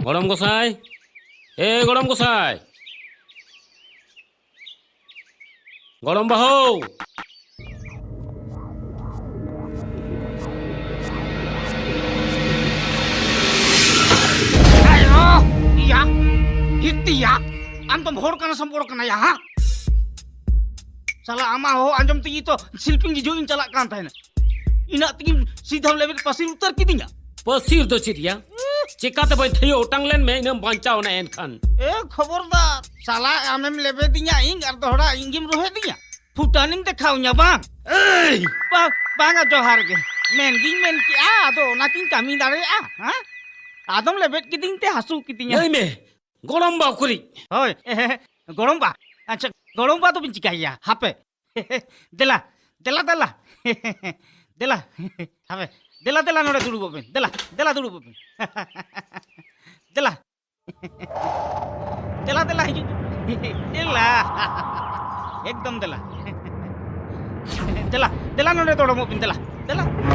Gorom Gosai? Hey, Gorom Gosai! Gorom Baho! Iya, itu ya. Antum hor kana sempur kana ya, ha? Salah ama ho anjom tinggi to, silping di join calak kantai na. Ina tinggi सीधा level pasir utar kidinya. Pasir do chiria. Chekate bai theo tanglen me inam bancao na en khan. खबरदार साला आमेम लेबे दिया इंग और दोहरा इंगिम रोहे दिया फुटानिंग देखाओ nya bang bang जोहार के men ki do naking kami dare ha adom lebet kiting te hasu kitinya Ei me, gorom ba kuri. hoy goromba acha goromba to binci kaya hape dela hape dela nore duru boben dela duru boben dela एकदम दला नोरे तोड़ो मोबिन दला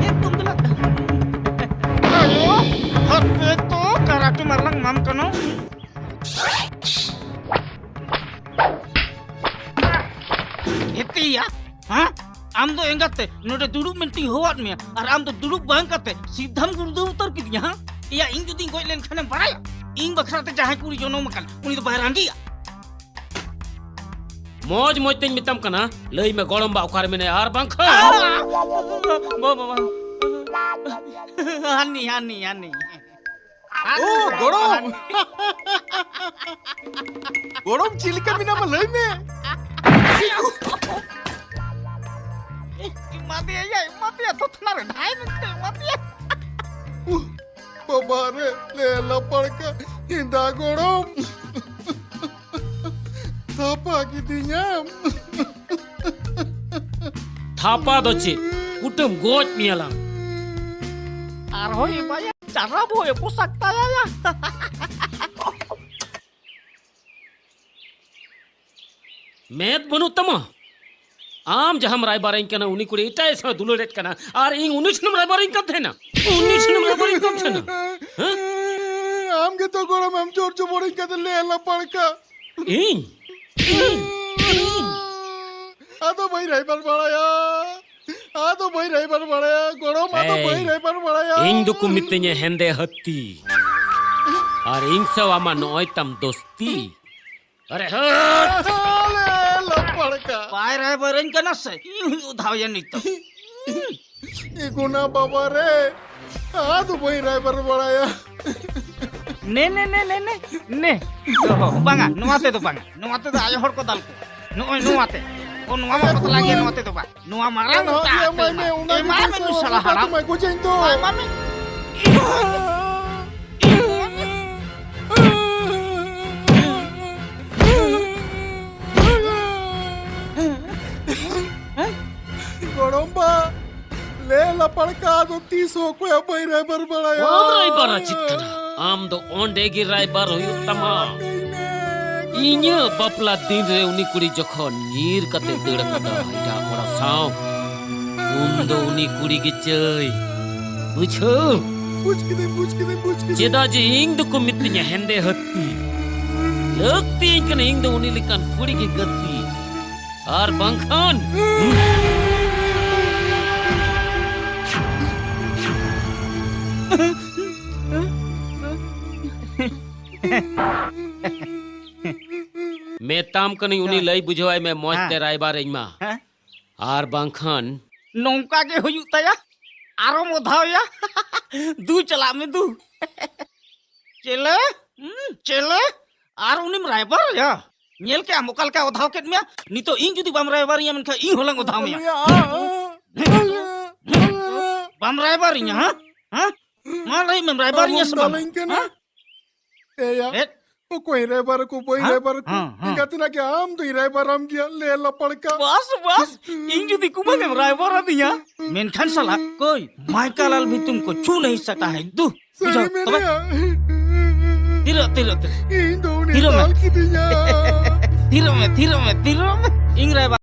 एकदम दला अयो हत्ते तो karate मारlang mam कनो Haiti या हां आम तो एंगाते नोरे दुडुक मेंटी होवात मिया और आम तो दुडुक बांग काते सीधम गुरुदो उतर किदिया हां या इंग जुदी गोय लेन खाने बराया इंग बखराते जहां कुरी जोनो मकन उनी तो बाहर आंदी मौज मौज तेन मितम कना लई में गोलम बा उखार में यार बंख हानी ओ गोड़म गोड़म चिलिका बिना लई में mati ya तो थना रे ढाई मिनट mati ya बाबा रे ले लपड़ का हिंदा गोड़म थापा की दिnyam थापा दोची कुटुम गोच मियाlang arho ya baya cara bo ya pusak taya ya मेद बनु तमा आम जहां रायबारिंग कना उनी कुड़ी इटाए सा दुलोरेट कना आर इंग उनिस नम रायबारिंग कब थे ना उनिस नम रायबारिंग कब थे ना आम के तो गोड़म हम जोर जो बोरिंग का ले लपड़ का इंग आ तो भाई रायबार बड़ाया गोड़म आ तो भाई रायबार बड़ाया इंग दुकु मितने हेंदे हत्ती और इंग सवामा नोय तम दोस्ती अरे लपड़ का पाय रहे बरन कना से उधाव या नित ये गुना बाबा रे आ तो भाई रायबार बड़ाया ने banga nuate to ayo hor ko dal ko nuate o nuwa ma patla ge nuate to ba nuwa marang ta e ma me nu salah haram मैं कुछ इन तो mami गोड़म्बा ले लपड़ का तो 30 को या भाई रायबार बड़ाया रायबार चित्कना आम दो ओंडे गी रायबार हुई तमा इन्या बापला दिन रे उनी कुड़ी जखन नीर कते दड़ कदा इटा कोड़ा साव उन दो उनी कुड़ी गी चय बुझो पूछ के दे चेदा जी इंग दो को मितnya हेंदे हत्ती लगती इंग ने इंग दो उनी लिकन कुड़ी गी गत्ती आर बंखन मैं ताम कनी उनी लई बुझवाई में मौज ते रायबार इमा are बांखन nongka ge huyuk taya aro modhaw ya du chala me du chele ar unim raibar ya nyel ke amokal ka odhaw ket mea nito ing judi bam raibar ya menkha ing holang odhaw mea bam raibar nya ha ma lai mem raibar nya sebab ha ए यार वो कोई रायबार को कोई रायबार को कहते ना कि आम तो रायबार आम किया ले लपड़ का बस ing judi kuma mem raibar diya menkhan salah koi Michael भी तुमको छू नहीं सकता है दू सही में tiro इन दोनों साल की दिया tiro me ing raibar